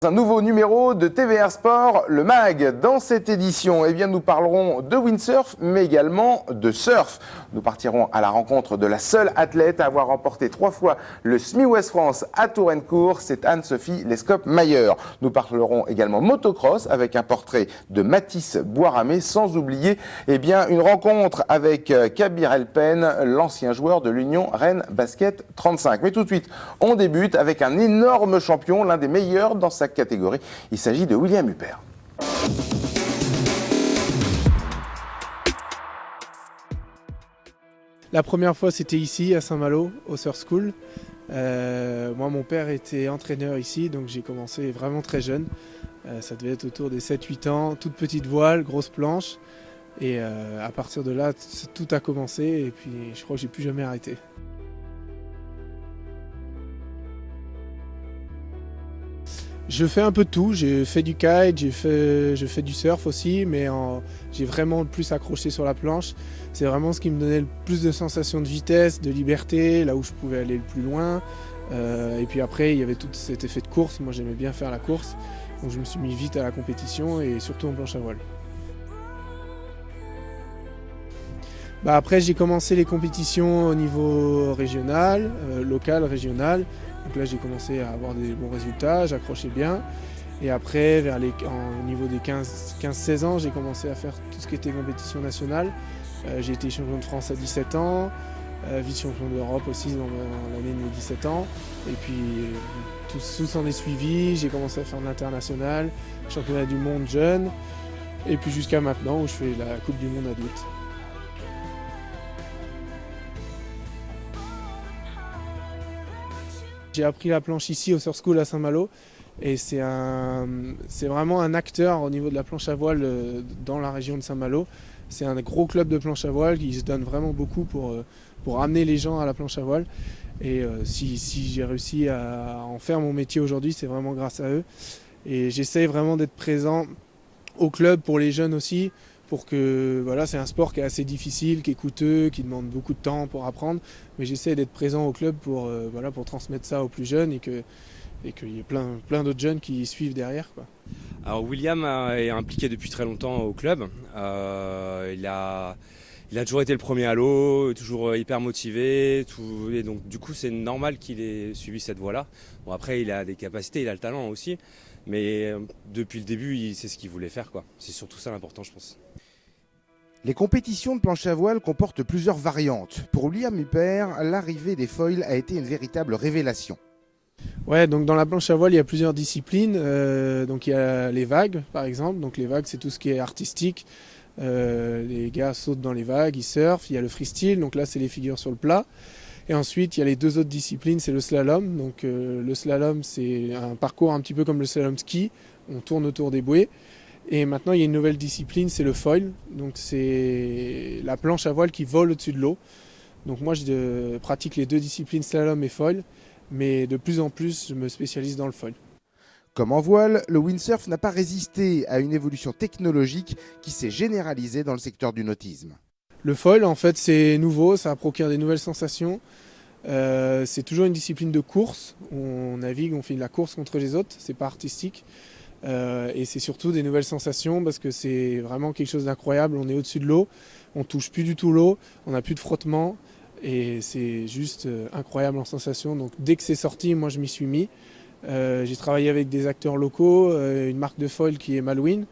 Un nouveau numéro de TVR Sport, le MAG. Dans cette édition, nous parlerons de windsurf, mais également de surf. Nous partirons à la rencontre de la seule athlète à avoir remporté 3 fois le SMI West France à Touraine-Court, c'est Anne-Sophie Lescope-Mayer. Nous parlerons également motocross avec un portrait de Mathis Boiramé, sans oublier une rencontre avec Kabir Elpen, l'ancien joueur de l'Union Rennes Basket 35. Mais tout de suite, on débute avec un énorme champion, l'un des meilleurs dans sa catégorie. Il s'agit de William Huppert. La première fois, c'était ici, à Saint-Malo, au Surf School. Moi, mon père était entraîneur ici, donc j'ai commencé vraiment très jeune. Ça devait être autour des 7-8 ans, toute petite voile, grosse planche. Et à partir de là, tout a commencé et puis je crois que j'ai plus jamais arrêté. Je fais un peu de tout, j'ai fait du kite, je fais du surf aussi, mais j'ai vraiment le plus accroché sur la planche. C'est vraiment ce qui me donnait le plus de sensations de vitesse, de liberté, là où je pouvais aller le plus loin. Et puis après, il y avait tout cet effet de course, moi j'aimais bien faire la course, donc je me suis mis vite à la compétition et surtout en planche à voile. Après, j'ai commencé les compétitions au niveau régional, local, régional. Donc là, j'ai commencé à avoir des bons résultats, j'accrochais bien. Et après, au niveau des 15-16 ans, j'ai commencé à faire tout ce qui était compétition nationale. J'ai été champion de France à 17 ans, vice-champion d'Europe aussi dans l'année de mes 17 ans. Et puis, tout s'en est suivi. J'ai commencé à faire de l'international, championnat du monde jeune. Et puis jusqu'à maintenant, où je fais la Coupe du monde adulte. J'ai appris la planche ici au Surf School à Saint-Malo et c'est vraiment un acteur au niveau de la planche à voile dans la région de Saint-Malo. C'est un gros club de planche à voile qui se donne vraiment beaucoup pour amener les gens à la planche à voile. Et si j'ai réussi à en faire mon métier aujourd'hui, c'est vraiment grâce à eux. Et j'essaie vraiment d'être présent au club pour les jeunes aussi. Pour que c'est un sport qui est assez difficile, qui est coûteux, qui demande beaucoup de temps pour apprendre. Mais j'essaie d'être présent au club pour transmettre ça aux plus jeunes et qu'il y ait plein d'autres jeunes qui suivent derrière, quoi. Alors William est impliqué depuis très longtemps au club. Il a toujours été le premier à l'eau, toujours hyper motivé. Et donc du coup c'est normal qu'il ait suivi cette voie-là. Bon, après il a des capacités, il a le talent aussi. Mais depuis le début, il sait ce qu'il voulait faire, quoi. C'est surtout ça l'important, je pense. Les compétitions de planche à voile comportent plusieurs variantes. Pour William Huppert, l'arrivée des foils a été une véritable révélation. Ouais, donc dans la planche à voile, il y a plusieurs disciplines. Donc il y a les vagues, par exemple. Donc les vagues, c'est tout ce qui est artistique. Les gars sautent dans les vagues, ils surfent. Il y a le freestyle, donc là, c'est les figures sur le plat. Et ensuite, il y a les deux autres disciplines, c'est le slalom. Donc le slalom, c'est un parcours un petit peu comme le slalom ski. On tourne autour des bouées. Et maintenant, il y a une nouvelle discipline, c'est le foil. Donc c'est la planche à voile qui vole au-dessus de l'eau. Donc moi, je pratique les deux disciplines, slalom et foil. Mais de plus en plus, je me spécialise dans le foil. Comme en voile, le windsurf n'a pas résisté à une évolution technologique qui s'est généralisée dans le secteur du nautisme. Le foil, en fait, c'est nouveau, ça procure des nouvelles sensations. C'est toujours une discipline de course. On navigue, on fait de la course contre les autres, c'est pas artistique. Et c'est surtout des nouvelles sensations parce que c'est vraiment quelque chose d'incroyable. On est au-dessus de l'eau, on touche plus du tout l'eau, on n'a plus de frottement et c'est juste incroyable en sensation. Donc dès que c'est sorti, moi je m'y suis mis. J'ai travaillé avec des acteurs locaux, une marque de foil qui est Malouine.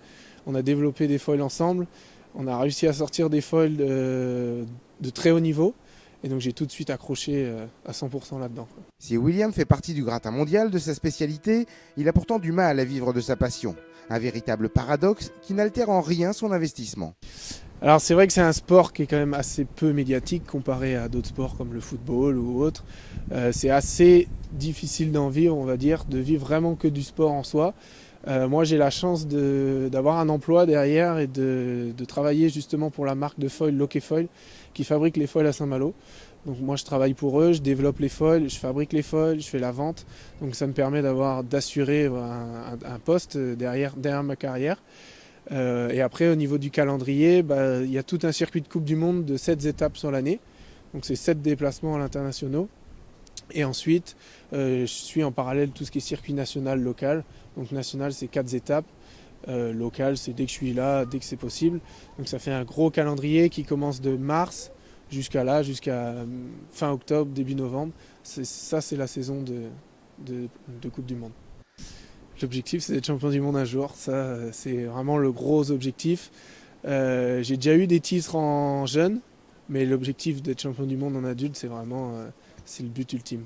On a développé des foils ensemble. On a réussi à sortir des foils de très haut niveau. Et donc j'ai tout de suite accroché à 100% là-dedans. Si William fait partie du gratin mondial de sa spécialité, il a pourtant du mal à vivre de sa passion. Un véritable paradoxe qui n'altère en rien son investissement. Alors c'est vrai que c'est un sport qui est quand même assez peu médiatique comparé à d'autres sports comme le football ou autre. C'est assez difficile d'en vivre, on va dire, de vivre vraiment que du sport en soi. Moi j'ai la chance d'avoir un emploi derrière et de travailler justement pour la marque de foil Loquet Foil qui fabrique les foils à Saint-Malo. Donc moi je travaille pour eux, je développe les foils, je fabrique les foils, je fais la vente. Donc ça me permet d'assurer un poste derrière ma carrière. Et après au niveau du calendrier, il y a tout un circuit de Coupe du Monde de 7 étapes sur l'année. Donc c'est 7 déplacements à l'international. Et ensuite, je suis en parallèle tout ce qui est circuit national, local. Donc national, c'est 4 étapes. Local, c'est dès que je suis là, dès que c'est possible. Donc ça fait un gros calendrier qui commence de mars jusqu'à fin octobre, début novembre. Ça, c'est la saison de Coupe du Monde. L'objectif, c'est d'être champion du monde un jour. Ça, c'est vraiment le gros objectif. J'ai déjà eu des titres en jeune, mais l'objectif d'être champion du monde en adulte, c'est vraiment c'est le but ultime.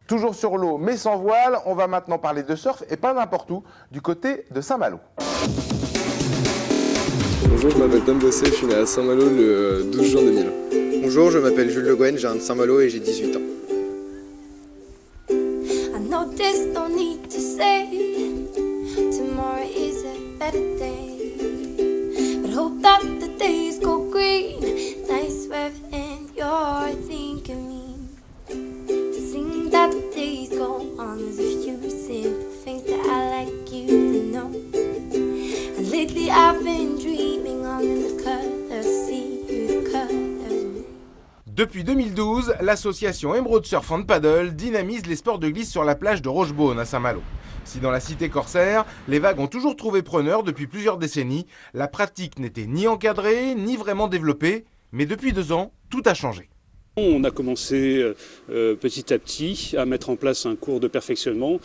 Toujours sur l'eau, mais sans voile, on va maintenant parler de surf, et pas n'importe où, du côté de Saint-Malo. Bonjour, je m'appelle Tom Bossé, je suis né à Saint-Malo le 12 juin 2000. Bonjour, je m'appelle Jules Le Gouen, je viens de Saint-Malo et j'ai 18 ans. I know there's no need to say tomorrow is a better day, but hope that the days go green, nice weather and you're thinking me, sing that the days go on. There's a few simple things that I like you to know, and lately I've been dreaming on in the colors, see you the colors. Depuis 2012, l'association Emerald Surf and Paddle dynamise les sports de glisse sur la plage de Rochebaune à Saint-Malo. Si dans la cité corsaire, les vagues ont toujours trouvé preneur depuis plusieurs décennies, la pratique n'était ni encadrée, ni vraiment développée, mais depuis 2 ans, tout a changé. On a commencé petit à petit à mettre en place un cours de perfectionnement.